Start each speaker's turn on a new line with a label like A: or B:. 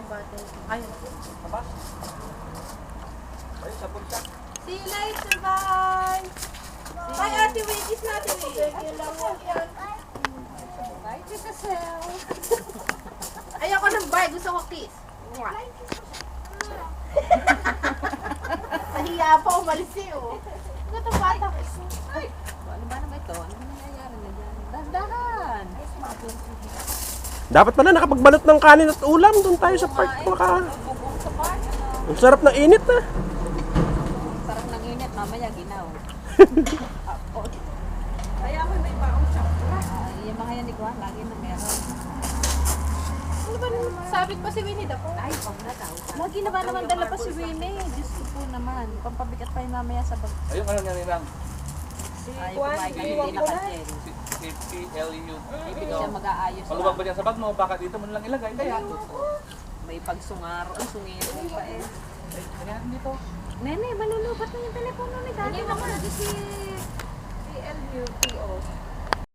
A: bata. Ayun.
B: Tapos? Ayun, sa bulsa.
A: See you later, bye! Bye, Ate Wee. Kiss natin, Wee. Thank you lang yan.
C: Bye, Tita Sel.
A: Ayoko ng bye. Gusto ko kiss. Mwah. Nahiya pa, umalis eh, oh. Ano itong bata?
C: Ay, ano ba naman ito? Ano nangyayari na dyan? Dahan-dahan.
D: Dapat pala nakapagbalot ng kanin at ulam. Doon tayo sa park.
C: Bugong sa park. Ano?
D: Ang sarap ng init na.
C: Sarap ng init. Mamaya ginaw. Kaya ako may baong chocolate. Yung mga yan, iguan. Lagi na meron.
A: Ano ba naman? Sabit pa si Winnie Dapo?
C: Ay, pang na daw. Lagi na ba naman dala pa si Winnie? Diyos ko po naman. Pampabigat pa yung mamaya sa bag.
B: Ayun, ano niya nilang?
C: Ay, kumain ka hindi nakajen.
B: CPLU.
C: Hindi siya mag-aayos.
B: Maluwag ba dyan sa bag mo? Baka dito mo nalang ilagay. Kaya.
C: May pagsungaro. Ang sungero pa eh.
B: Kaya dito.
C: Nene, malulubat na yung telepono ni Daddy.
A: Hindi naman. Si PLUP.